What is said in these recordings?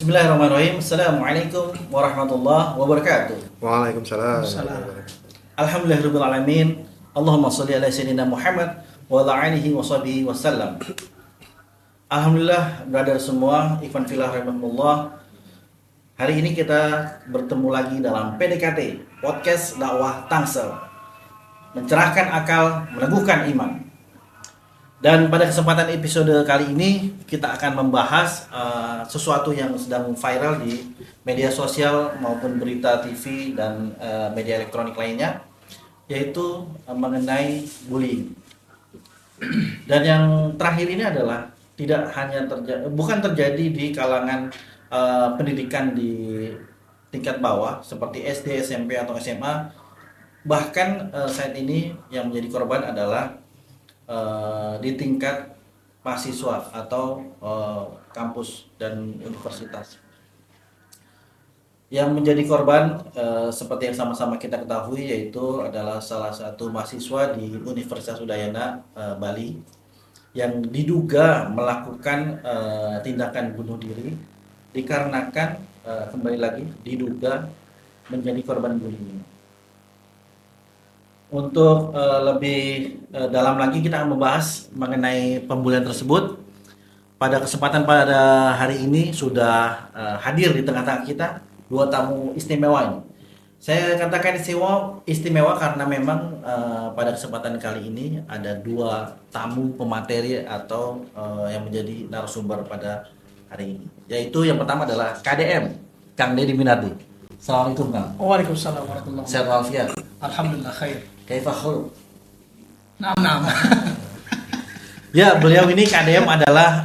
Bismillahirrahmanirrahim. Assalamualaikum warahmatullahi wabarakatuh. Waalaikumsalam. Alhamdulillahirabbil alamin. Allahumma shalli ala sayyidina Muhammad wa ala alihi washabihi wasallam. Alhamdulillah, brother semua, ikhwan fillah rahimakumullah. Hari ini kita bertemu lagi dalam PDKT, podcast dakwah Tangsel. Mencerahkan akal, meneguhkan iman. Dan pada kesempatan episode kali ini kita akan membahas sesuatu yang sedang viral di media sosial maupun berita TV dan media elektronik lainnya, yaitu mengenai bullying. Dan yang terakhir ini adalah tidak hanya bukan terjadi di kalangan pendidikan di tingkat bawah seperti SD, SMP atau SMA, bahkan saat ini yang menjadi korban adalah di tingkat mahasiswa atau kampus dan universitas. Yang menjadi korban seperti yang sama-sama kita ketahui yaitu adalah salah satu mahasiswa di Universitas Udayana Bali yang diduga melakukan tindakan bunuh diri dikarenakan kembali lagi diduga menjadi korban bullying. Untuk lebih dalam lagi kita akan membahas mengenai pembulian tersebut. Pada kesempatan pada hari ini sudah hadir di tengah-tengah kita dua tamu istimewa ini. Saya katakan istimewa karena memang pada kesempatan kali ini ada dua tamu pemateri atau yang menjadi narasumber pada hari ini. Yaitu yang pertama adalah KDM, Kang Deddy Minardi. Assalamualaikum Kang. Waalaikumsalam warahmatullahi wabarakatuh. Sehat walafiat. Alhamdulillah khair. Kaifahul. Naam. Ya, beliau ini KDM adalah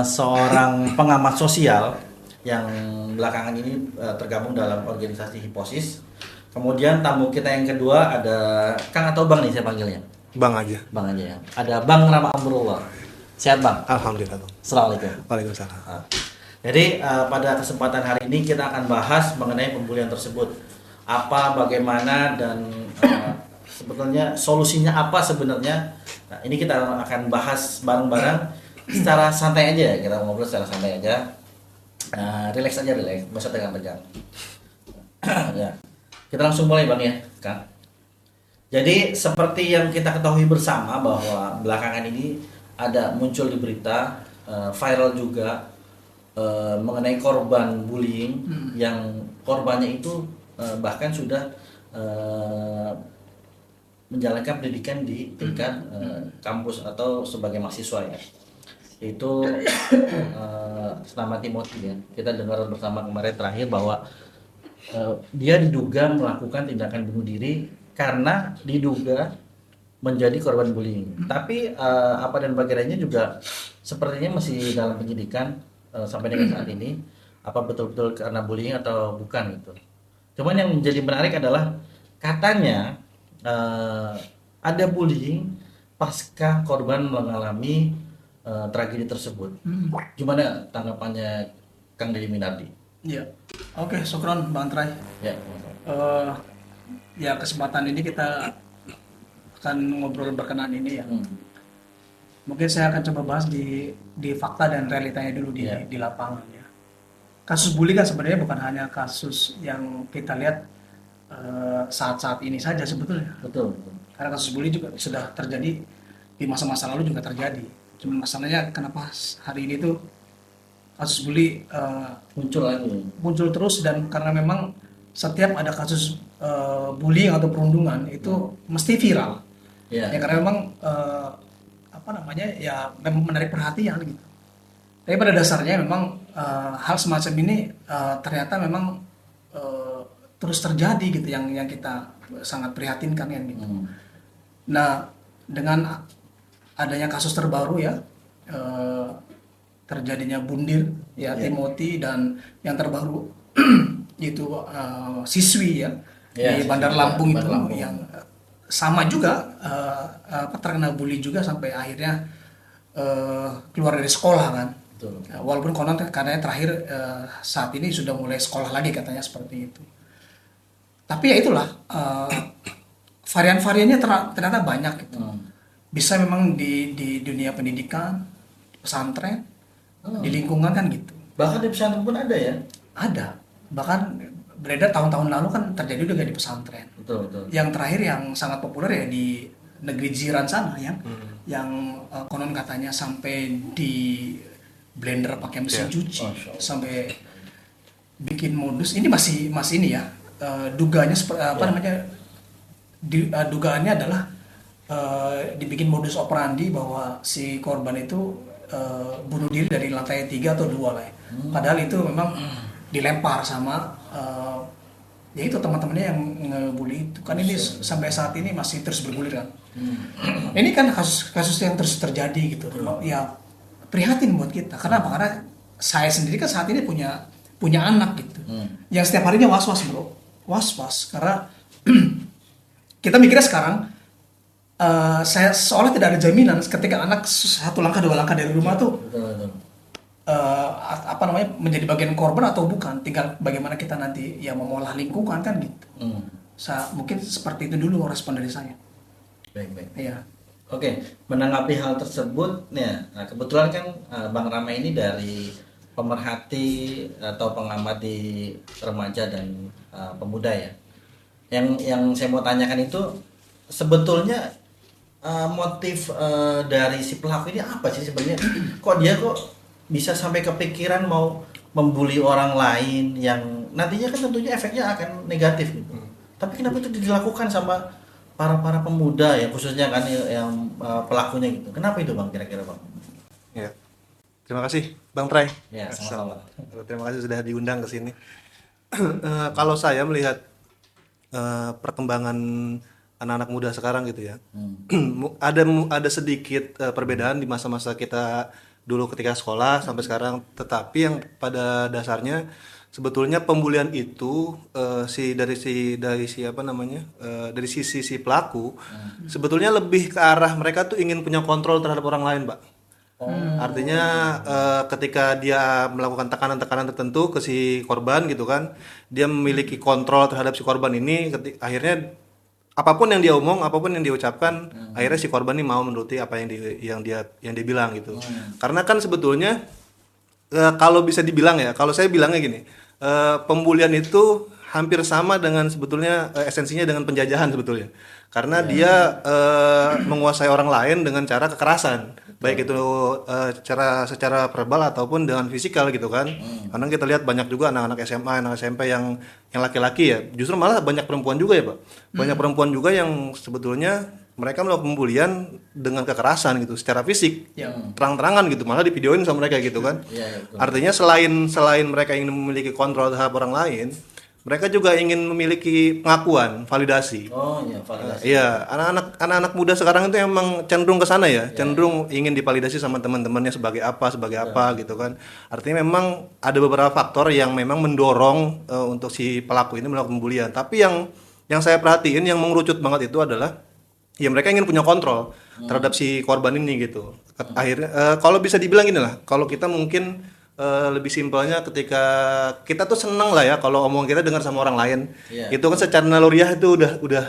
seorang pengamat sosial yang belakangan ini tergabung dalam organisasi Hiposis. Kemudian tamu kita yang kedua ada Kang atau Bang nih saya panggilnya? Bang aja. Bang aja ya. Ada Bang Rama Amrullah. Sehat Bang? Alhamdulillah. Assalamualaikum. Waalaikumsalam. Jadi pada kesempatan hari ini kita akan bahas mengenai pembulian tersebut. Apa, bagaimana, dan sebetulnya solusinya apa sebenarnya. Nah, ini kita akan bahas bareng-bareng secara santai aja ya. Kita ngobrol secara santai aja. Relax aja, relax. Masa tegang-tegang. Ya. Kita langsung mulai Bang ya, Kang. Jadi seperti yang kita ketahui bersama bahwa belakangan ini ada muncul di berita viral juga mengenai korban bullying yang korbannya itu bahkan sudah menjalankan pendidikan di tingkat kampus atau sebagai mahasiswa ya. Itu nama Timothy ya. Kita dengar bersama kemarin terakhir bahwa dia diduga melakukan tindakan bunuh diri karena diduga menjadi korban bullying. Tapi apa dan bagaimana juga sepertinya masih dalam penyidikan sampai dengan saat ini. Apa betul-betul karena bullying atau bukan gitu. Cuman yang menjadi menarik adalah katanya ada bullying pasca korban mengalami tragedi tersebut. Gimana tanggapannya Kang Deddy Minardi? Iya. Oke, syukron Bang Trai. Ya. Ya kesempatan ini kita akan ngobrol berkenaan ini ya. Mungkin saya akan coba bahas di fakta dan realitanya dulu di lapangan ya. Kasus bully kan sebenarnya bukan hanya kasus yang kita lihat saat-saat ini saja sebetulnya. Betul. Karena kasus bully juga sudah terjadi di masa-masa lalu juga terjadi. Cuma masalahnya kenapa hari ini tuh kasus bully muncul terus, dan karena memang setiap ada kasus bullying atau perundungan itu mesti viral. Ya karena memang memang menarik perhatian gitu. Tapi pada dasarnya memang hal semacam ini ternyata memang terus terjadi gitu, yang kita sangat prihatinkan kan gitu. Nah, dengan adanya kasus terbaru ya, terjadinya bundir ya, Timothy, dan yang terbaru itu siswi ya di Bandar Lampung itu yang sama juga terkena bully juga sampai akhirnya keluar dari sekolah kan. Betul. Walaupun konon katanya terakhir saat ini sudah mulai sekolah lagi katanya seperti itu. Tapi ya itulah varian-variannya ternyata banyak gitu. Bisa memang di dunia pendidikan, pesantren, di lingkungan kan gitu. Bahkan di pesantren pun ada ya? Ada. Bahkan beredar tahun-tahun lalu kan terjadi juga di pesantren. Betul, betul. Yang terakhir yang sangat populer ya di negeri jiran sana ya, yang konon katanya sampai di blender pakai mesin cuci, sampai bikin modus. Ini masih ini ya, dugaannya namanya? Dugaannya adalah dibikin modus operandi bahwa si korban itu bunuh diri dari lantai 3 atau 2 lah ya. Padahal itu memang dilempar sama ya itu teman-temannya yang ngebully itu kan. Ini sampai saat ini masih terus bergulir kan. Ini kan kasus yang terus terjadi gitu. Ya prihatin buat kita. Kenapa? Karena saya sendiri kan saat ini punya anak gitu. Yang setiap harinya was-was bro. Was-was karena kita mikirnya sekarang saya seolah tidak ada jaminan ketika anak 1 langkah 2 langkah dari rumah tuh menjadi bagian korban atau bukan, tinggal bagaimana kita nanti ya mengolah lingkungan kan gitu. Mungkin seperti itu dulu respon dari saya. Baik. Iya. Oke, menanggapi hal tersebut, ya, nah kebetulan kan Bang Rama ini dari pemerhati atau pengamat di remaja dan pemuda ya. Yang saya mau tanyakan itu sebetulnya motif dari si pelaku ini apa sih sebenarnya? Kok dia bisa sampai kepikiran mau membuli orang lain yang nantinya kan tentunya efeknya akan negatif gitu. Tapi kenapa itu dilakukan sama para pemuda ya, khususnya kan yang pelakunya gitu? Kenapa itu Bang kira-kira Bang? Ya. Terima kasih Bang Trai. Ya, sama-sama. Terima kasih sudah diundang ke sini. Kalau saya melihat perkembangan anak-anak muda sekarang gitu ya, ada sedikit perbedaan di masa-masa kita dulu ketika sekolah sampai sekarang, tetapi yang pada dasarnya sebetulnya pembulian itu dari sisi si pelaku sebetulnya lebih ke arah mereka tuh ingin punya kontrol terhadap orang lain, Pak. Artinya ketika dia melakukan tekanan-tekanan tertentu ke si korban gitu kan, dia memiliki kontrol terhadap si korban ini, akhirnya apapun yang dia omong, apapun yang dia ucapkan, akhirnya si korban ini mau menuruti apa yang dia bilang gitu. Karena kan sebetulnya kalau bisa dibilang ya, kalau saya bilangnya gini, pembulian itu hampir sama dengan sebetulnya esensinya dengan penjajahan sebetulnya. Karena dia menguasai orang lain dengan cara kekerasan, baik itu secara verbal ataupun dengan fisikal gitu kan. Karena kita lihat banyak juga anak-anak SMA, anak SMP yang laki-laki ya, justru malah banyak perempuan juga ya Pak. Banyak perempuan juga yang sebetulnya mereka melakukan pembulian dengan kekerasan gitu, secara fisik, terang-terangan gitu, malah divideoin sama mereka gitu kan. Artinya selain mereka ingin memiliki kontrol terhadap orang lain, mereka juga ingin memiliki pengakuan, validasi. Oh iya, validasi. Iya, anak-anak muda sekarang itu emang cenderung ke sana ya, cenderung ingin divalidasi sama teman-temannya sebagai apa gitu kan. Artinya memang ada beberapa faktor yang memang mendorong untuk si pelaku ini melakukan pembulian. Tapi yang saya perhatiin yang mengerucut banget itu adalah ya mereka ingin punya kontrol terhadap si korban ini gitu. Akhirnya kalau bisa dibilang gini lah, kalau kita mungkin lebih simpelnya ketika kita tuh seneng lah ya kalau omongan kita dengar sama orang lain, itu kan secara naluriah itu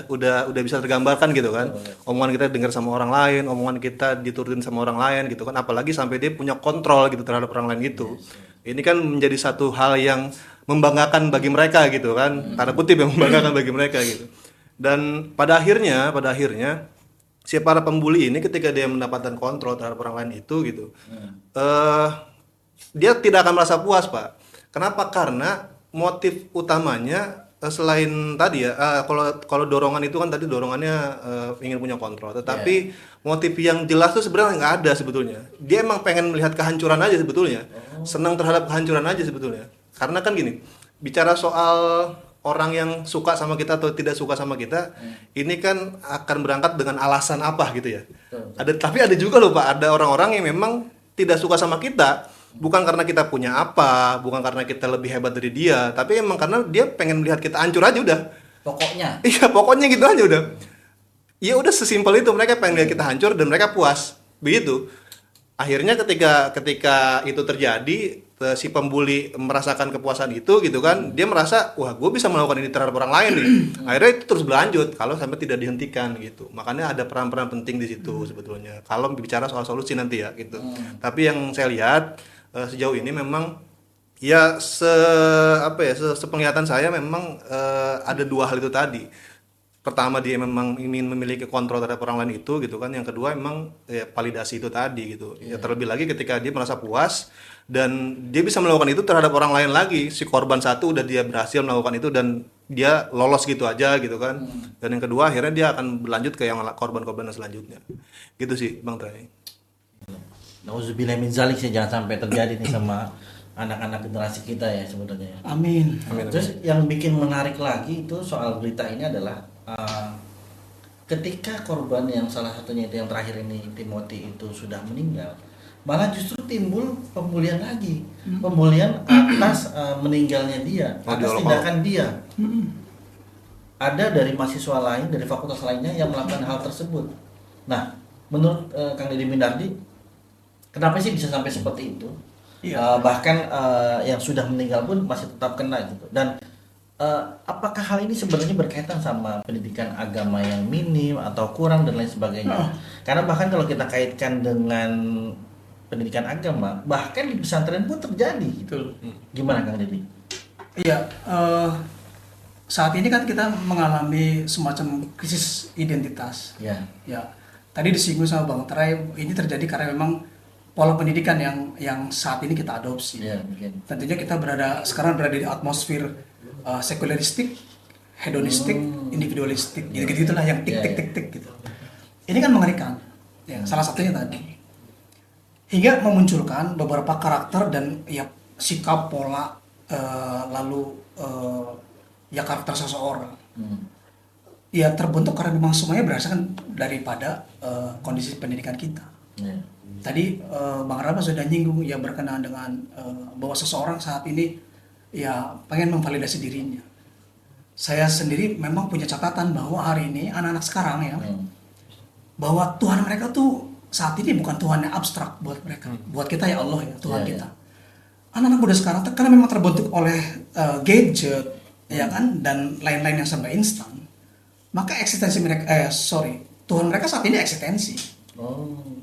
udah bisa tergambarkan gitu kan. Omongan kita dengar sama orang lain, omongan kita diturutin sama orang lain gitu kan, apalagi sampai dia punya kontrol gitu terhadap orang lain gitu. Ini kan menjadi satu hal yang membanggakan bagi mereka gitu kan, tanda kutip yang membanggakan bagi mereka gitu. Dan pada akhirnya si para pembuli ini ketika dia mendapatkan kontrol terhadap orang lain itu gitu, dia tidak akan merasa puas Pak. Kenapa? Karena motif utamanya selain tadi ya, kalau dorongan itu kan tadi dorongannya ingin punya kontrol, tetapi motif yang jelas tuh sebenarnya nggak ada sebetulnya. Dia emang pengen melihat kehancuran aja sebetulnya, senang terhadap kehancuran aja sebetulnya. Karena kan gini, bicara soal orang yang suka sama kita atau tidak suka sama kita, ini kan akan berangkat dengan alasan apa gitu ya. Tapi ada juga loh Pak, ada orang-orang yang memang tidak suka sama kita, bukan karena kita punya apa, bukan karena kita lebih hebat dari dia, tapi emang karena dia pengen melihat kita hancur aja udah. Pokoknya. Iya, pokoknya gitu aja udah. Ya udah sesimpel itu, mereka pengen lihat kita hancur dan mereka puas. Begitu. Akhirnya ketika itu terjadi, si pembuli merasakan kepuasan itu gitu kan, dia merasa wah gue bisa melakukan ini terhadap orang lain nih. Akhirnya itu terus berlanjut kalau sampai tidak dihentikan gitu. Makanya ada peran-peran penting di situ sebetulnya kalau bicara soal solusi nanti ya gitu. Tapi yang saya lihat sejauh ini memang Ya sepenglihatan saya memang ada dua hal itu tadi. Pertama dia memang ingin memiliki kontrol terhadap orang lain itu gitu kan. Yang kedua memang ya, validasi itu tadi gitu. Ya terlebih lagi ketika dia merasa puas dan dia bisa melakukan itu terhadap orang lain lagi. Si korban satu udah dia berhasil melakukan itu dan dia lolos gitu aja gitu kan. Dan yang kedua akhirnya dia akan berlanjut ke yang korban-korban selanjutnya. Gitu sih Bang Trai. Nauzubillah min zalik sih, jangan sampai terjadi nih sama anak-anak generasi kita ya sebenarnya ya. Amin. Terus yang bikin menarik lagi itu soal berita ini adalah ketika korban yang salah satunya itu yang terakhir ini Timothy itu sudah meninggal, malah justru timbul pembulian lagi, pembulian atas meninggalnya dia, atas tindakan dia. Ada dari mahasiswa lain, dari fakultas lainnya yang melakukan hal tersebut. Nah, menurut Kang Deddy Mindardi, kenapa sih bisa sampai seperti itu? Iya. Bahkan yang sudah meninggal pun masih tetap kena gitu. Dan apakah hal ini sebenarnya berkaitan sama pendidikan agama yang minim atau kurang dan lain sebagainya? Karena bahkan kalau kita kaitkan dengan pendidikan agama, bahkan di pesantren pun terjadi. Gitu. Gimana Kang Deddy? Iya, saat ini kan kita mengalami semacam krisis identitas. Ya. Ya, tadi disinggung sama Bang Trai, ini terjadi karena memang pola pendidikan yang saat ini kita adopsi. Ya, mungkin. Tentunya kita sekarang berada di atmosfer sekularistik, hedonistik, individualistik, gitu-gitulah yang tik gitu. Ini kan mengerikan. Ya, salah satunya tadi. Hingga memunculkan beberapa karakter dan ya sikap, pola, lalu ya karakter seseorang. Ya terbentuk karena memang semuanya berdasarkan daripada kondisi pendidikan kita. Tadi Bang Rama sudah nyinggung ya berkenaan dengan bahwa seseorang saat ini ya pengen memvalidasi dirinya. Saya sendiri memang punya catatan bahwa hari ini anak-anak sekarang ya bahwa Tuhan mereka tuh saat ini bukan Tuhan yang abstrak buat mereka, buat kita ya Allah ya Tuhan kita. Anak-anak muda sekarang karena memang terbentuk oleh gadget ya kan dan lain-lain yang serba instan, maka eksistensi mereka Tuhan mereka saat ini eksistensi.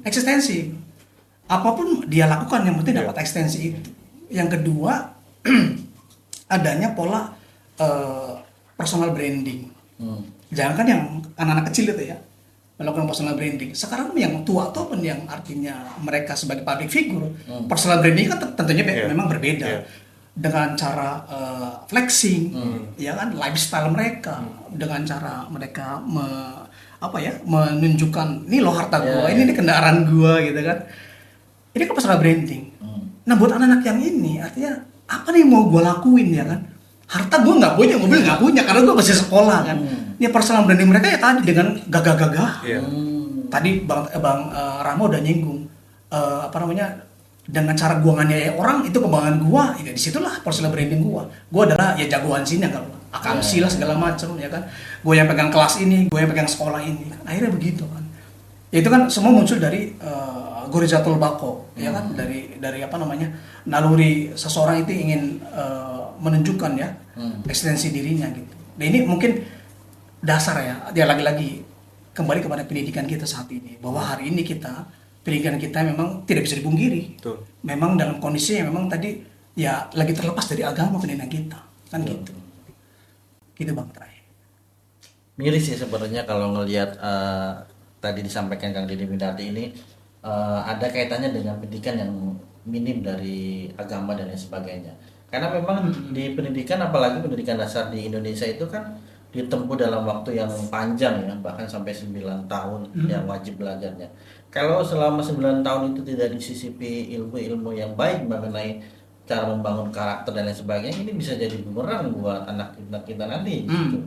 Eksistensi apapun dia lakukan yang penting dapat ekstensi itu. Yang kedua adanya pola personal branding. Jangan kan yang anak-anak kecil itu ya melakukan personal branding. Sekarang yang tua ataupun yang artinya mereka sebagai public figure, personal branding kan tentunya memang berbeda. Dengan cara flexing, ya kan lifestyle mereka, dengan cara mereka menunjukkan ini loh harta gua, ini kendaraan gua gitu kan. Ini kan personal branding. Nah buat anak-anak yang ini artinya apa nih mau gua lakuin ya kan? Harta gua nggak punya, mobil nggak punya karena gua masih sekolah kan. Ini personal branding mereka ya tadi dengan gagah-gagah. Tadi Bang Ramo udah nyinggung dengan cara gua nganiaya orang itu kebanggaan gua, ya disitulah personal branding gua. Gua adalah ya jagoan sini kan, akamsi lah segala macam ya kan. Gua yang pegang kelas ini, gua yang pegang sekolah ini. Kan. Akhirnya begitu kan. Ya itu kan semua muncul dari Gorizatul Bako, ya kan dari naluri seseorang itu ingin menunjukkan ya eksistensi dirinya gitu. Nah ini mungkin dasar ya. Dia lagi-lagi kembali kepada pendidikan kita saat ini bahwa hari ini pendidikan kita memang tidak bisa dipungkiri. Memang dalam kondisi yang memang tadi ya lagi terlepas dari agama pendidikan kita kan gitu. Gitu Bang Trai. Miris sih sebenarnya kalau ngelihat tadi disampaikan Kang Deddy Mindardi ini ada kaitannya dengan pendidikan yang minim dari agama dan lain sebagainya. Karena memang di pendidikan apalagi pendidikan dasar di Indonesia itu kan ditempuh dalam waktu yang panjang ya, bahkan sampai 9 tahun yang wajib belajarnya. Kalau selama 9 tahun itu tidak disisipi ilmu-ilmu yang baik mengenai cara membangun karakter dan lain sebagainya, ini bisa jadi bumerang buat anak kita nanti gitu.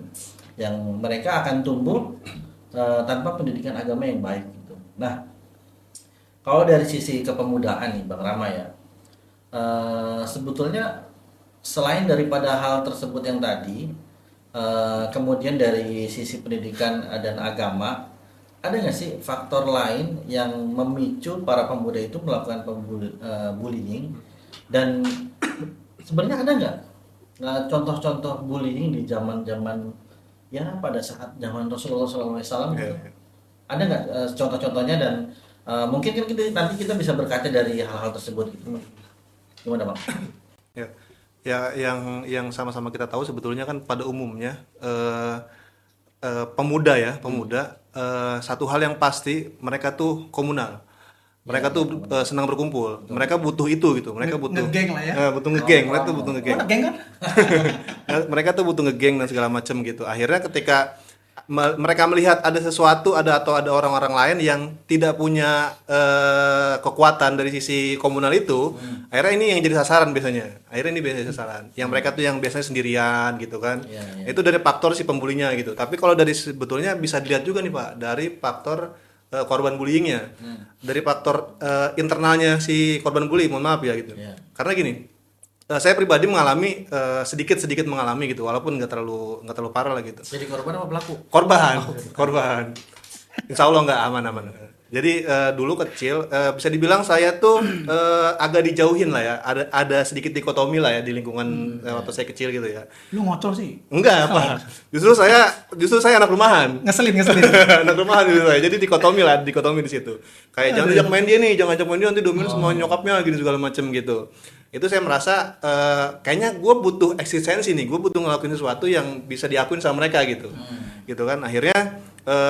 Yang mereka akan tumbuh tanpa pendidikan agama yang baik gitu. Nah, kalau dari sisi kepemudaan nih Bang Rama ya, sebetulnya selain daripada hal tersebut yang tadi, kemudian dari sisi pendidikan dan agama, ada nggak sih faktor lain yang memicu para pemuda itu melakukan bullying? Dan sebenarnya ada nggak contoh-contoh bullying di zaman-zaman ya pada saat zaman Rasulullah SAW? Ada nggak contoh-contohnya dan mungkin kan nanti kita bisa berkaca dari hal-hal tersebut gitu. Gimana Bang? Ya, ya yang sama-sama kita tahu sebetulnya kan pada umumnya pemuda satu hal yang pasti mereka tuh komunal. Mereka tuh senang berkumpul. Mereka butuh itu gitu. Mereka butuh ngegeng lah ya. butuh ngegeng. Mereka tuh butuh ngegeng. Geng kan? Mereka tuh butuh ngegeng dan segala macam gitu. Akhirnya ketika mereka melihat ada sesuatu atau ada orang-orang lain yang tidak punya kekuatan dari sisi komunal itu, akhirnya ini yang jadi sasaran biasanya. Akhirnya ini biasanya sasaran. Yang mereka tuh yang biasanya sendirian gitu kan. Itu dari faktor si pembulinya gitu. Tapi kalau dari sebetulnya bisa dilihat juga nih Pak, dari faktor korban bullyingnya, dari faktor internalnya si korban bully, mohon maaf ya gitu. Karena gini, saya pribadi mengalami sedikit mengalami gitu, walaupun nggak terlalu parah lah gitu. Jadi korban apa pelaku? Korban. Insya Allah nggak aman. Jadi dulu kecil bisa dibilang saya tuh agak dijauhin lah ya. Ada sedikit dikotomi lah ya di lingkungan waktu saya kecil gitu ya. Lu ngocol sih. Enggak apa. Justru saya anak rumahan. Ngeselin. Anak rumahan gitu saya. Jadi dikotomi di situ. Kayak jangan ajak main dia nih, jangan ajak main dia nanti domain semua nyokapnya gitu segala macem gitu. Itu saya merasa kayaknya gue butuh eksistensi nih, gue butuh ngelakuin sesuatu yang bisa diakuin sama mereka gitu. Gitu kan. Akhirnya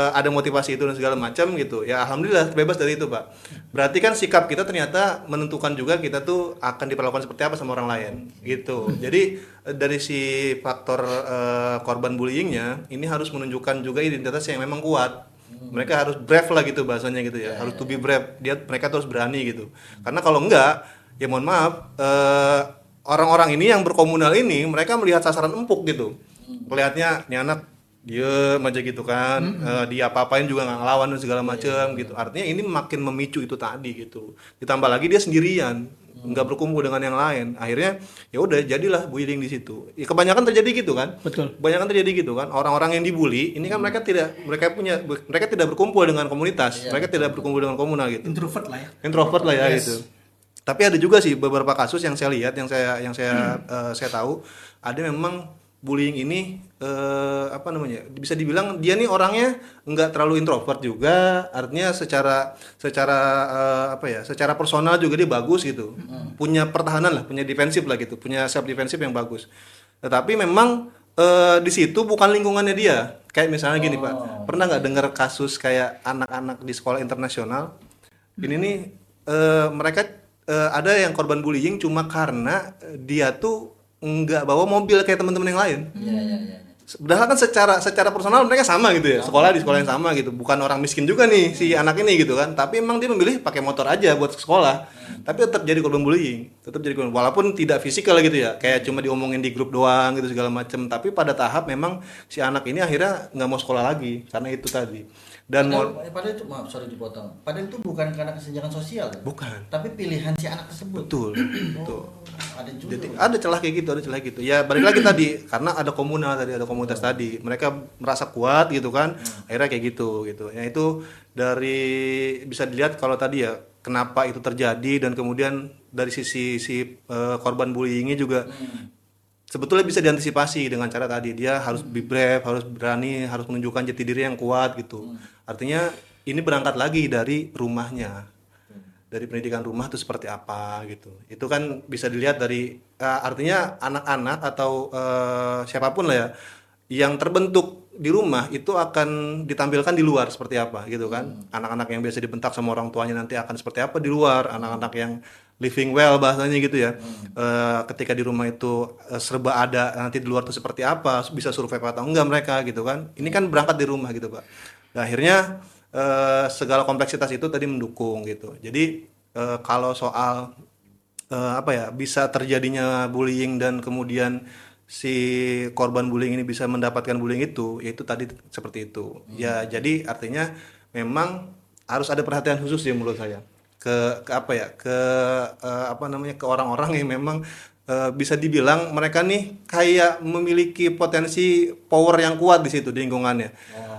ada motivasi itu dan segala macam gitu. Ya alhamdulillah terbebas dari itu, Pak. Berarti kan sikap kita ternyata menentukan juga kita tuh akan diperlakukan seperti apa sama orang lain gitu. Jadi dari si faktor korban bullyingnya ini harus menunjukkan juga identitas yang memang kuat. Mereka harus brave lah gitu bahasanya gitu ya. Harus to be brave. Mereka terus berani gitu. Karena kalau enggak, ya mohon maaf, orang-orang ini yang berkomunal ini mereka melihat sasaran empuk gitu. Melihatnya nih anak diem aja gitu kan, dia apa-apain juga nggak ngelawan dan segala macam gitu. Artinya ini makin memicu itu tadi gitu. Ditambah lagi dia sendirian, nggak berkumpul dengan yang lain. Akhirnya ya udah jadilah bullying di situ. Ya, kebanyakan terjadi gitu kan. Betul. Kebanyakan terjadi gitu kan. Orang-orang yang dibully ini kan mereka tidak berkumpul dengan komunitas, mereka tidak berkumpul dengan komunal gitu. Introvert lah ya. Gitu. Tapi ada juga sih beberapa kasus yang saya lihat, yang saya tahu, ada memang bullying ini bisa dibilang dia nih orangnya nggak terlalu introvert juga, artinya secara personal juga dia bagus gitu, punya pertahanan lah, punya defensif lah gitu, punya self defensif yang bagus. Tetapi memang di situ bukan lingkungannya dia. Kayak misalnya gini Pak, pernah nggak dengar kasus kayak anak-anak di sekolah internasional? Ini nih mereka ada yang korban bullying cuma karena dia tuh nggak bawa mobil kayak teman-teman yang lain. Padahal kan secara personal mereka sama gitu ya, sekolah di sekolah yang sama gitu, bukan orang miskin juga nih si anak ini gitu kan, tapi emang dia memilih pakai motor aja buat ke sekolah, tapi tetap jadi korban bullying, walaupun tidak fisikal gitu ya, kayak cuma diomongin di grup doang gitu segala macem, tapi pada tahap memang si anak ini akhirnya nggak mau sekolah lagi karena itu tadi. Dan padahal itu, maaf sorry dipotong, padahal itu bukan karena kesenjangan sosial kan? Bukan, tapi pilihan si anak tersebut. Betul. Ada juga. Jadi, ada celah kayak gitu. Ya balik lagi tadi, karena ada komunitas tadi, mereka merasa kuat gitu kan, akhirnya kayak gitu. Ya itu dari bisa dilihat kalau tadi ya kenapa itu terjadi, dan kemudian dari sisi korban bullyingnya juga sebetulnya bisa diantisipasi dengan cara tadi, dia harus be brave, harus berani, harus menunjukkan jati diri yang kuat gitu. Artinya ini berangkat lagi dari rumahnya, dari pendidikan rumah itu seperti apa gitu. Itu kan bisa dilihat dari artinya anak-anak atau siapapun lah ya yang terbentuk di rumah itu akan ditampilkan di luar seperti apa gitu kan. Anak-anak yang biasa dibentak sama orang tuanya nanti akan seperti apa di luar. Anak-anak yang living well bahasanya gitu ya. Ketika di rumah itu serba ada, nanti di luar itu seperti apa, bisa survive atau enggak mereka gitu kan. Ini kan berangkat di rumah gitu Pak. Nah, akhirnya segala kompleksitas itu tadi mendukung gitu. Jadi kalau soal bisa terjadinya bullying dan kemudian si korban bullying ini bisa mendapatkan bullying itu, yaitu tadi seperti itu. Ya jadi artinya memang harus ada perhatian khusus ya menurut saya ke orang-orang yang memang bisa dibilang mereka nih kayak memiliki potensi power yang kuat di situ di lingkungannya.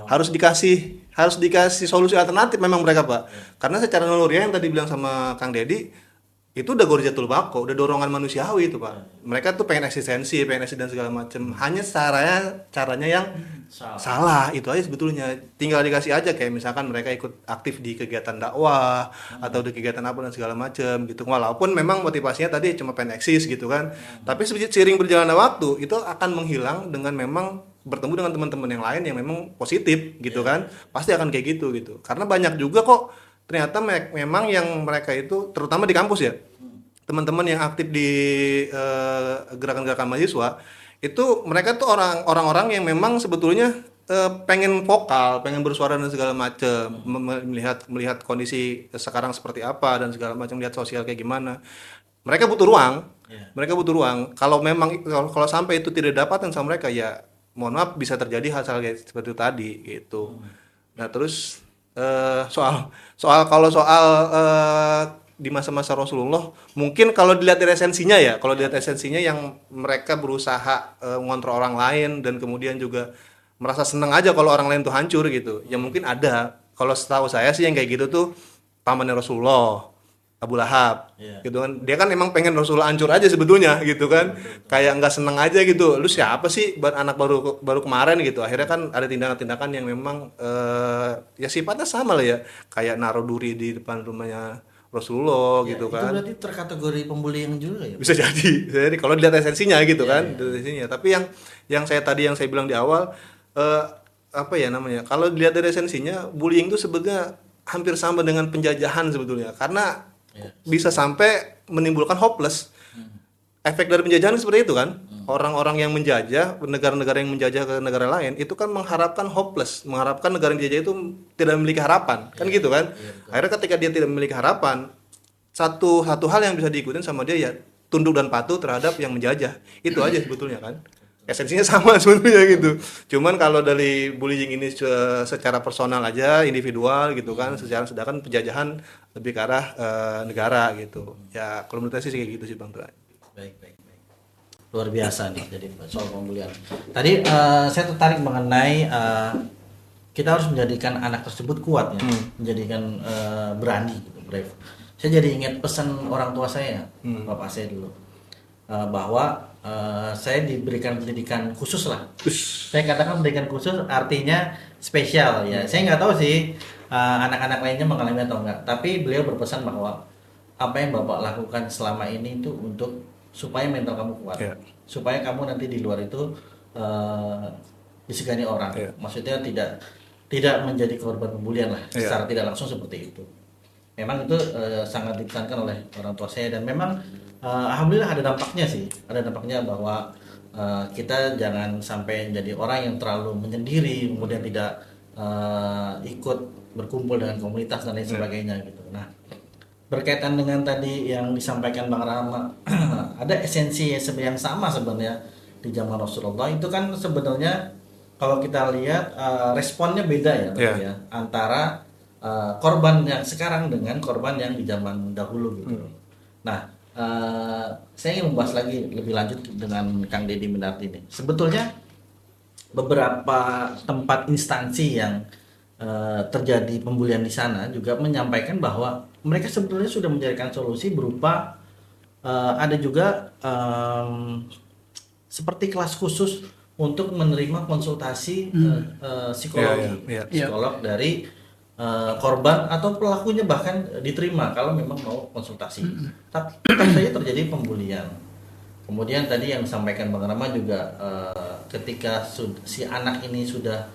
Harus dikasih solusi alternatif memang mereka Pak. Karena secara naluriah yang tadi bilang sama Kang Deddy, itu udah gorjatul bako, udah dorongan manusiawi itu Pak. Mereka tuh pengen eksistensi dan segala macam. Hanya caranya yang salah itu aja sebetulnya. Tinggal dikasih aja kayak misalkan mereka ikut aktif di kegiatan dakwah atau di kegiatan apa dan segala macam gitu. Walaupun memang motivasinya tadi cuma pengen eksis gitu kan. Tapi seiring berjalannya waktu itu akan menghilang dengan memang bertemu dengan teman-teman yang lain yang memang positif gitu kan. Pasti akan kayak gitu gitu. Karena banyak juga kok ternyata memang yang mereka itu terutama di kampus ya. Teman-teman yang aktif di gerakan-gerakan mahasiswa itu mereka tuh orang-orang yang memang sebetulnya pengen vokal, pengen bersuara dan segala macam, melihat kondisi sekarang seperti apa dan segala macam, lihat sosial kayak gimana. Mereka butuh ruang. Mereka butuh ruang. Kalau memang kalau sampai itu tidak dapatkan sama mereka ya mohon maaf bisa terjadi hal-hal kayak seperti itu tadi gitu. Nah, terus soal di masa-masa Rasulullah mungkin kalau dilihat dari esensinya ya, kalau dilihat esensinya yang mereka berusaha ngontrol orang lain dan kemudian juga merasa senang aja kalau orang lain tuh hancur gitu ya, mungkin ada. Kalau setahu saya sih yang kayak gitu tuh pamannya Rasulullah, Abu Lahab gitu kan, dia kan emang pengen Rasulullah hancur aja sebetulnya gitu kan, kayak nggak seneng aja gitu, lu siapa sih anak baru kemarin gitu. Akhirnya kan ada tindakan-tindakan yang memang ya sifatnya sama lah ya, kayak naruh duri di depan rumahnya Rasulullah gitu kan. Itu berarti terkategori pembullying juga ya? Bisa jadi kalau dilihat esensinya gitu kan, esensinya. Tapi yang saya bilang di awal apa ya namanya? Kalau dilihat dari esensinya, bullying itu sebetulnya hampir sama dengan penjajahan sebetulnya. Karena bisa sampai menimbulkan hopeless. Efek dari penjajahan seperti itu kan. Orang-orang yang menjajah, negara-negara yang menjajah ke negara lain itu kan mengharapkan hopeless, mengharapkan negara yang dijajah itu tidak memiliki harapan, kan gitu kan. Akhirnya ketika dia tidak memiliki harapan, satu hal yang bisa diikutin sama dia ya tunduk dan patuh terhadap yang menjajah. Itu aja sebetulnya kan. Esensinya sama sebetulnya gitu. Cuman kalau dari bullying ini secara personal aja, individual gitu kan, sedangkan penjajahan lebih ke arah negara gitu. Ya kalau menurut saya sih kayak gitu sih Bang Tuan. Baik. Luar biasa nih jadi soal pembulian. Tadi saya tertarik mengenai kita harus menjadikan anak tersebut kuat ya, menjadikan berani gitu, brave. Saya jadi ingat pesan orang tua saya, bapak saya dulu, bahwa saya diberikan pendidikan khusus lah. Saya katakan pendidikan khusus artinya spesial ya. Saya nggak tahu sih anak-anak lainnya mengalami atau enggak, tapi beliau berpesan bahwa apa yang bapak lakukan selama ini itu untuk supaya mental kamu kuat, supaya kamu nanti di luar itu disegani orang, maksudnya tidak menjadi korban pembulian lah, secara tidak langsung seperti itu. Memang itu sangat dipesankan oleh orang tua saya dan memang alhamdulillah ada dampaknya sih, ada dampaknya bahwa kita jangan sampai menjadi orang yang terlalu menyendiri, kemudian tidak ikut berkumpul dengan komunitas dan lain sebagainya gitu. Nah, berkaitan dengan tadi yang disampaikan Bang Rama, ada esensi yang sama sebenarnya di zaman Rasulullah. Itu kan sebenarnya kalau kita lihat responnya beda ya, antara korban yang sekarang dengan korban yang di zaman dahulu gitu. Nah, saya ingin membahas lagi lebih lanjut dengan Kang Deddy Minardi ini. Sebetulnya beberapa tempat instansi yang terjadi pembulian di sana juga menyampaikan bahwa mereka sebetulnya sudah mencarikan solusi berupa ada juga seperti kelas khusus untuk menerima konsultasi psikologi, psikolog dari korban atau pelakunya bahkan diterima kalau memang mau konsultasi. Tapi tetap saja terjadi pembulian. Kemudian tadi yang disampaikan Bang Rama juga ketika si anak ini sudah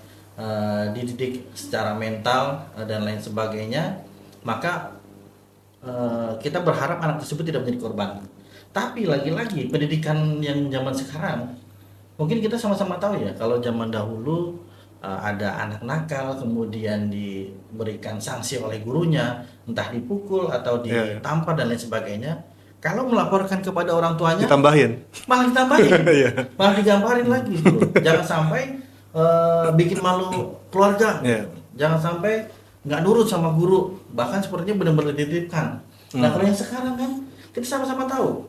dididik secara mental dan lain sebagainya, maka kita berharap anak tersebut tidak menjadi korban. Tapi lagi-lagi pendidikan yang zaman sekarang, mungkin kita sama-sama tahu ya, kalau zaman dahulu ada anak nakal kemudian diberikan sanksi oleh gurunya, entah dipukul atau ditampar dan lain sebagainya. Kalau melaporkan kepada orang tuanya, malah ditambahin, malah digambarin lagi gitu. Jangan sampai bikin malu keluarga, jangan sampai nggak nurut sama guru, bahkan sepertinya benar-benar dititipkan. Nah kalau yang sekarang kan kita sama-sama tahu,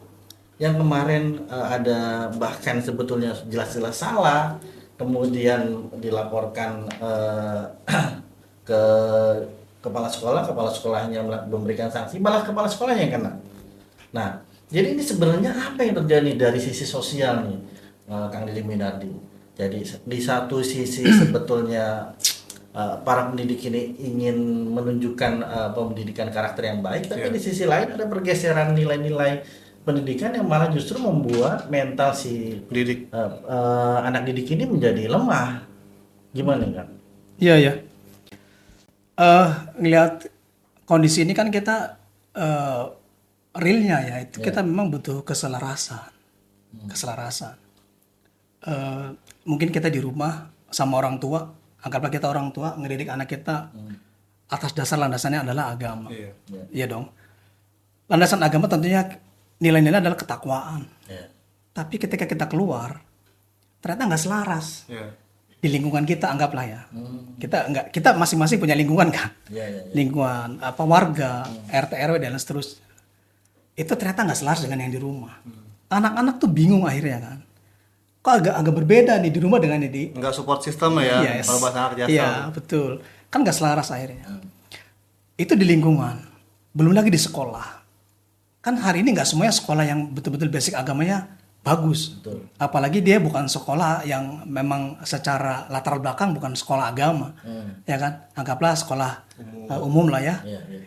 yang kemarin ada bahkan sebetulnya jelas-jelas salah, kemudian dilaporkan ke kepala sekolahnya memberikan sanksi, malah kepala sekolahnya yang kena. Nah, jadi ini sebenarnya apa yang terjadi dari sisi sosial nih, Kang Deddy Minardi? Jadi di satu sisi sebetulnya para pendidik ini ingin menunjukkan pendidikan karakter yang baik, tapi di sisi lain ada pergeseran nilai-nilai pendidikan yang malah justru membuat mental si Pendidik. anak didik ini menjadi lemah. Gimana kan? Iya ya. Ngelihat kondisi ini kan kita realnya ya itu kita memang butuh keselarasan. Mungkin kita di rumah sama orang tua, anggaplah kita orang tua ngedidik anak kita atas dasar landasannya adalah agama. Iya dong. Landasan agama tentunya nilai-nilai adalah ketakwaan. Tapi ketika kita keluar ternyata nggak selaras. Di lingkungan kita anggaplah ya. Kita masing-masing punya lingkungan kan. Lingkungan warga, RT RW dan seterusnya. Itu ternyata nggak selaras dengan yang di rumah. Anak-anak tuh bingung akhirnya kan. Kok agak berbeda nih di rumah dengan di Nggak support system ya, kalau bahasa anak Jaksel. Iya, betul. Kan nggak selaras akhirnya. Itu di lingkungan. Belum lagi di sekolah. Kan hari ini nggak semuanya sekolah yang betul-betul basic agamanya bagus. Betul. Apalagi dia bukan sekolah yang memang secara latar belakang bukan sekolah agama. Ya kan? Anggaplah sekolah umum lah ya.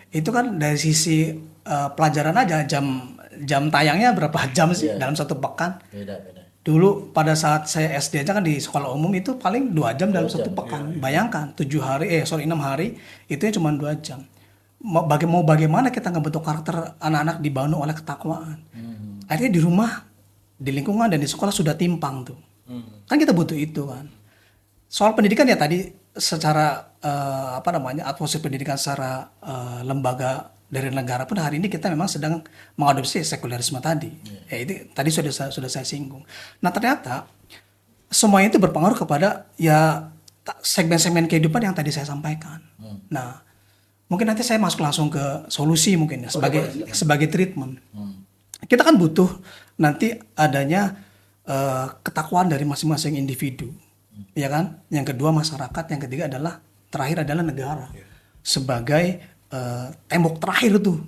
Itu kan dari sisi pelajaran aja jam tayangnya berapa jam sih dalam satu pekan? Beda. Dulu pada saat saya SD aja kan di sekolah umum itu paling 2 jam dalam satu pekan. Bayangkan 6 hari itu cuma 2 jam. Mau bagaimana kita ngebentuk karakter anak-anak dibangun oleh ketakwaan. Akhirnya di rumah, di lingkungan dan di sekolah sudah timpang tuh. Kan kita butuh itu kan. Soal pendidikan ya tadi secara atmosfer pendidikan secara lembaga dari negara pun hari ini kita memang sedang mengadopsi sekulerisme tadi. Ya itu tadi sudah saya singgung. Nah ternyata semuanya itu berpengaruh kepada ya segmen-segmen kehidupan yang tadi saya sampaikan. Nah mungkin nanti saya masuk langsung ke solusi mungkin ya sebagai treatment. Kita kan butuh nanti adanya ketakwaan dari masing-masing individu, ya kan? Yang kedua masyarakat, yang ketiga terakhir adalah negara sebagai tembok terakhir tuh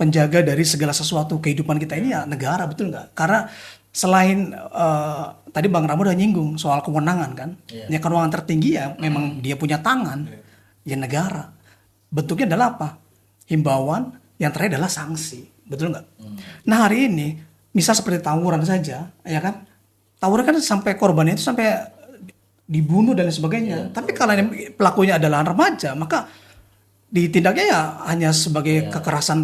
penjaga dari segala sesuatu kehidupan kita ini ya negara, betul nggak? Karena selain tadi Bang Ramo udah nyinggung soal kewenangan kan, ya kewenangan tertinggi ya memang dia punya tangan, ya negara. Bentuknya adalah apa? Himbauan, yang terakhir adalah sanksi, betul nggak? Nah hari ini misal seperti tawuran saja, ya kan? Tawuran kan sampai korbannya itu sampai dibunuh dan sebagainya. Tapi kalau pelakunya adalah remaja, maka ditindaknya ya hanya sebagai kekerasan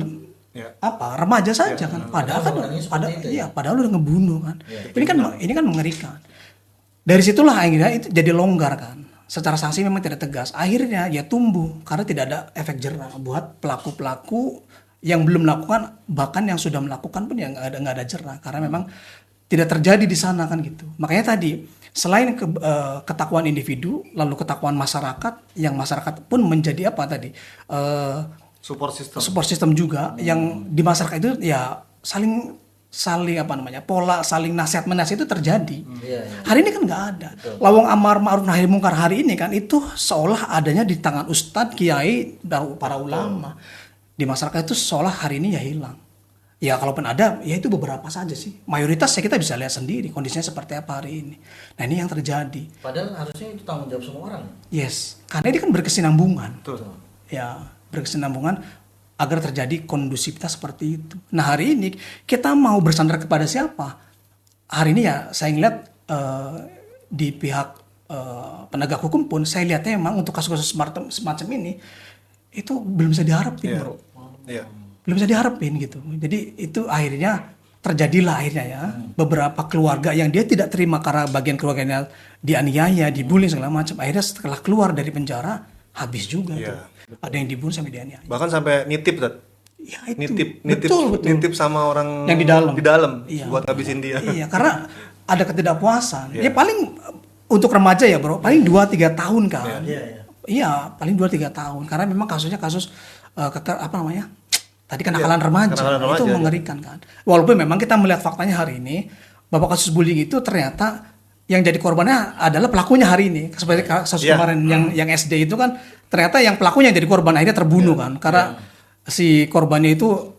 remaja saja kan. Padahal udah ngebunuh kan. Ini kan mengerikan. Dari situlah akhirnya itu jadi longgar kan. Secara sanksi memang tidak tegas. Akhirnya ya tumbuh karena tidak ada efek jerah buat pelaku-pelaku yang belum melakukan, bahkan yang sudah melakukan pun ya nggak ada jerah karena memang tidak terjadi di sana kan gitu. Makanya tadi selain ketakwaan individu, lalu ketakwaan masyarakat, yang masyarakat pun menjadi apa tadi support system juga, yang di masyarakat itu ya saling pola saling nasihat menasihat itu terjadi. Hari ini kan nggak ada. Lawang amar ma'ruf nahi mungkar hari ini kan itu seolah adanya di tangan ustadz, kiai, dan para ulama. Di masyarakat itu seolah hari ini ya hilang. Ya kalaupun ada, ya itu beberapa saja sih. Mayoritas ya kita bisa lihat sendiri kondisinya seperti apa hari ini. Nah ini yang terjadi. Padahal harusnya itu tanggung jawab semua orang. Yes, karena ini kan berkesinambungan. Betul. Ya berkesinambungan agar terjadi kondusivitas seperti itu. Nah hari ini kita mau bersandar kepada siapa? Hari ini ya saya ngeliat di pihak penegak hukum pun saya lihatnya memang untuk kasus-kasus semacam ini itu belum bisa diharapin, bro. Belum bisa diharapin gitu. Jadi itu akhirnya terjadilah ya beberapa keluarga yang dia tidak terima karena bagian keluarganya dianiaya, dibully segala macam. Akhirnya setelah keluar dari penjara habis juga tuh. Ada yang dibunuh sampai dianiaya. Bahkan sampai nitip, Ya, itu. betul. Nitip sama orang yang di dalam buat ngabisin dia. Iya, karena ada ketidakpuasan. Ya paling untuk remaja ya, bro, paling 2-3 tahun kan. Iya, paling 2-3 tahun karena memang kasusnya kasus tadi kenakalan remaja itu mengerikan kan. Walaupun memang kita melihat faktanya hari ini bahwa kasus bullying itu ternyata yang jadi korbannya adalah pelakunya hari ini. Seperti kasus kemarin yang SD itu kan ternyata yang pelakunya yang jadi korban akhirnya terbunuh kan karena si korbannya itu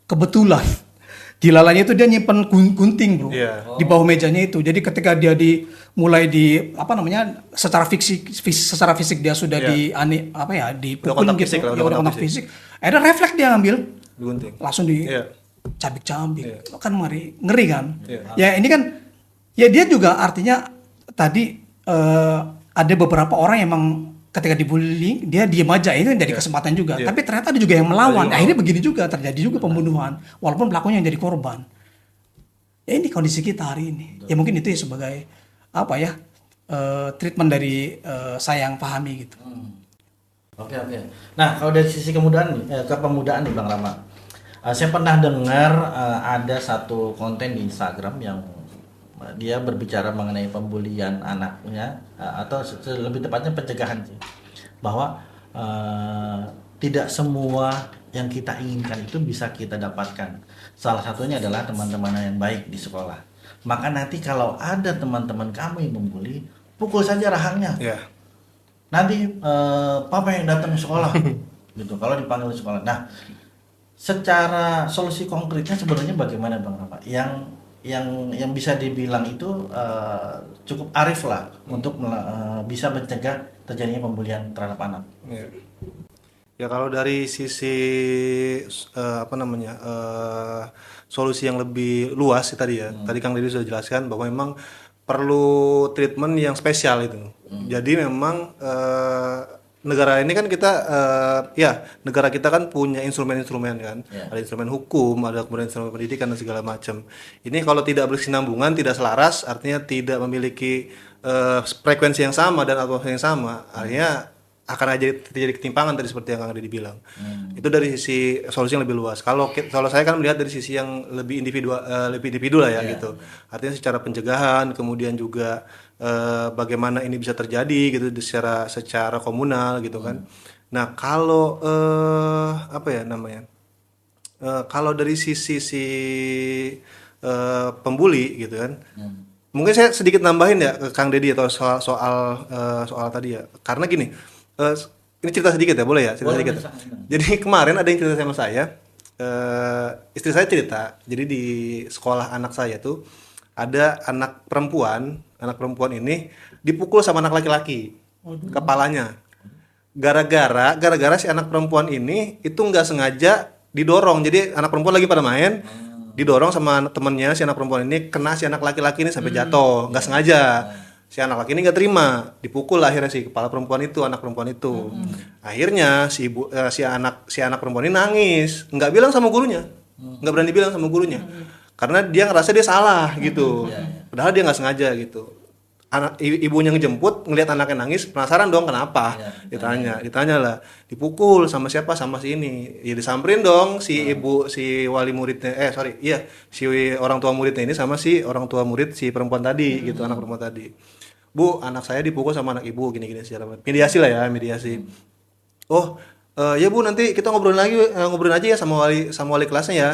kebetulan di lalanya itu dia nyimpen gunting, bro, Iya. di bawah mejanya itu. Jadi ketika dia mulai apa namanya, secara fisik dia sudah dipukul kontak gitu, fisik lah, ya udah udah kontak kontak fisik. Ada refleks dia ngambil, Gunting. langsung Iya. dicabik-cabik. Kan ngeri kan. Iya. Ya ini kan, ya dia juga artinya tadi ada beberapa orang yang emang ketika dibully dia diem aja, itu jadi kesempatan juga. Tapi ternyata ada juga yang melawan. Akhirnya begini juga terjadi juga pembunuhan, walaupun pelakunya yang jadi korban. Ya ini kondisi kita hari ini. Ya mungkin itu ya sebagai apa ya, treatment dari saya yang pahami gitu. Oke. Nah, kalau dari sisi kepemudaan nih Bang Rama, saya pernah dengar ada satu konten di Instagram yang dia berbicara mengenai pembulian anaknya, atau lebih tepatnya pencegahan sih, bahwa tidak semua yang kita inginkan itu bisa kita dapatkan. Salah satunya adalah teman-teman yang baik di sekolah. Maka nanti kalau ada teman-teman kamu yang membuli, pukul saja rahangnya. Iya. Nanti papa yang datang ke sekolah, gitu. Kalau dipanggil ke sekolah. Nah, secara solusi konkretnya sebenarnya bagaimana Bang Rama? Yang bisa dibilang itu cukup arif lah untuk bisa mencegah terjadinya pembulian terhadap anak. Ya kalau dari sisi solusi yang lebih luas sih tadi ya. Tadi Kang Deddy sudah jelaskan bahwa memang perlu treatment yang spesial itu. Jadi memang negara ini kan kita negara kita kan punya instrumen-instrumen kan. Ada instrumen hukum, ada kemudian instrumen pendidikan dan segala macam. Ini kalau tidak berkesinambungan, tidak selaras, artinya tidak memiliki frekuensi yang sama dan atmosfer yang sama, artinya akan terjadi ketimpangan tadi seperti yang Kang Deddy bilang. Itu dari sisi solusi yang lebih luas. Kalau saya kan melihat dari sisi yang lebih individu lah ya gitu. Artinya secara pencegahan, kemudian juga bagaimana ini bisa terjadi gitu secara komunal gitu kan. Nah, kalau kalau dari sisi pembuli gitu kan. Mungkin saya sedikit nambahin ya ke Kang Deddy atau soal tadi ya. Karena gini, ini cerita sedikit ya, boleh ya? Cerita sedikit. Jadi kemarin ada yang cerita sama saya, istri saya cerita, jadi di sekolah anak saya tuh ada anak perempuan ini dipukul sama anak laki-laki, kepalanya. Gara-gara si anak perempuan ini itu nggak sengaja didorong, jadi anak perempuan lagi pada main, didorong sama temennya si anak perempuan ini, kena si anak laki-laki ini sampai jatuh, nggak sengaja. Si anak laki ini nggak terima, dipukul akhirnya si kepala perempuan itu, anak perempuan itu. Akhirnya si anak perempuan ini nangis, nggak bilang sama gurunya, nggak berani bilang sama gurunya, karena dia ngerasa dia salah gitu, padahal dia nggak sengaja gitu. Ibunya ngejemput, ngelihat anaknya nangis, penasaran dong kenapa? Ditanya lah, dipukul sama siapa? Sama si ini. Ya disamperin dong si wali muridnya, si orang tua muridnya ini sama si orang tua murid si perempuan tadi gitu, anak perempuan tadi. Bu, anak saya dipukul sama anak ibu gini-gini secara mediasi lah ya, mediasi. Oh, ya Bu, nanti kita ngobrolin aja ya sama wali kelasnya ya.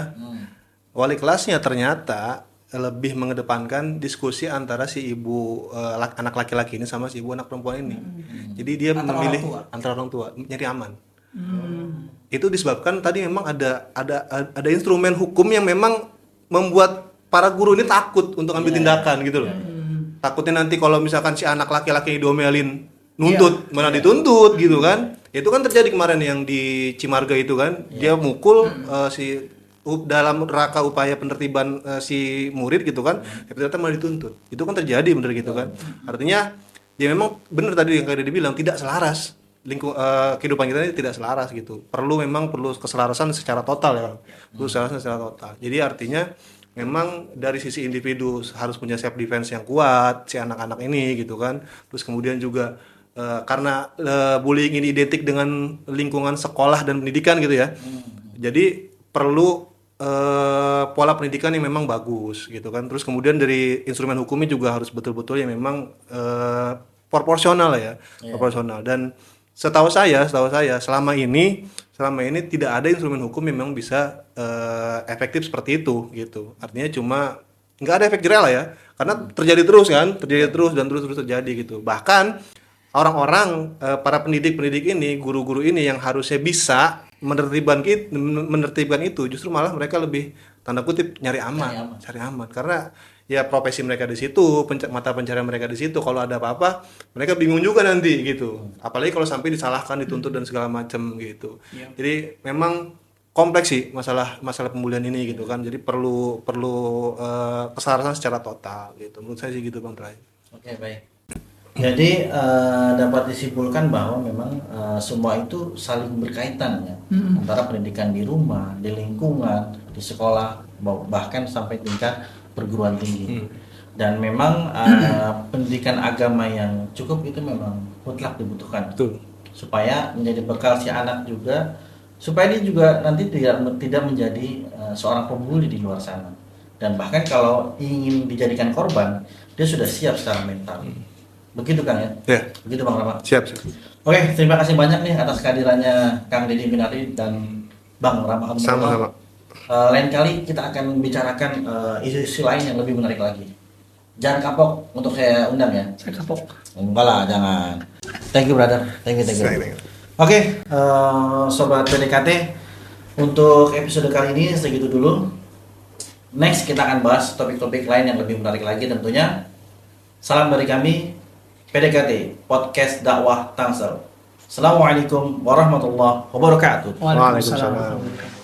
Wali kelasnya ternyata lebih mengedepankan diskusi antara si ibu anak laki-laki ini sama si ibu anak perempuan ini. Jadi dia memilih antara orang tua nyari aman. Itu disebabkan tadi memang ada instrumen hukum yang memang membuat para guru ini takut untuk ambil tindakan gitu loh. Takutnya nanti kalau misalkan si anak laki-laki diomelin nuntut, mana dituntut gitu kan. Itu kan terjadi kemarin yang di Cimarga itu kan. Dia mukul dalam rangka upaya penertiban si murid gitu kan, ternyata malah dituntut. Itu kan terjadi bener gitu kan. Artinya ya memang bener tadi yang kayak dibilang tidak selaras kehidupan kita ini tidak selaras gitu. Perlu keselarasan secara total ya. Perlu keselarasan secara total. Jadi artinya memang dari sisi individu harus punya self defense yang kuat si anak-anak ini gitu kan. Terus kemudian juga karena bullying ini identik dengan lingkungan sekolah dan pendidikan gitu ya. Jadi perlu pola pendidikan yang memang bagus gitu kan. Terus kemudian dari instrumen hukumnya juga harus betul-betul yang memang proporsional ya, proporsional. Dan setahu saya selama ini tidak ada instrumen hukum yang memang bisa efektif seperti itu gitu. Artinya cuma nggak ada efek jerah lah ya, karena terjadi terus terjadi gitu. Bahkan orang-orang para pendidik ini, guru-guru ini yang harusnya bisa menertibkan itu, justru malah mereka lebih tanda kutip cari aman. Karena ya profesi mereka di situ, mata pencarian mereka di situ. Kalau ada apa-apa, mereka bingung juga nanti gitu. Apalagi kalau sampai disalahkan, dituntut dan segala macam gitu. Jadi memang kompleks sih masalah pembulian ini gitu kan. Jadi perlu kesalahan secara total gitu. Menurut saya sih gitu Bang Trai. Oke, baik. Jadi dapat disimpulkan bahwa memang semua itu saling berkaitan ya, antara pendidikan di rumah, di lingkungan, di sekolah, bahkan sampai tingkat perguruan tinggi. Dan memang pendidikan agama yang cukup itu memang mutlak dibutuhkan. Betul. Supaya menjadi bekal si anak juga, supaya dia juga nanti tidak menjadi seorang pembuli di luar sana. Dan bahkan kalau ingin dijadikan korban, dia sudah siap secara mental. Begitu Kang ya? Ya. Begitu Bang Rama. Siap. Oke, terima kasih banyak nih atas kehadirannya Kang Deddy Minardi dan Bang Rama. Sama-sama. Lain kali kita akan membicarakan isu-isu lain yang lebih menarik lagi. Jangan kapok untuk saya undang ya. Saya kapok. Enggak lah, jangan. Thank you brother. Thank you. Oke, sobat PDKT, untuk episode kali ini segitu dulu. Next kita akan bahas topik-topik lain yang lebih menarik lagi tentunya. Salam dari kami PDKT Podcast Dakwah Tangsel. Assalamualaikum warahmatullahi wabarakatuh. Waalaikumsalam warahmatullahi wabarakatuh.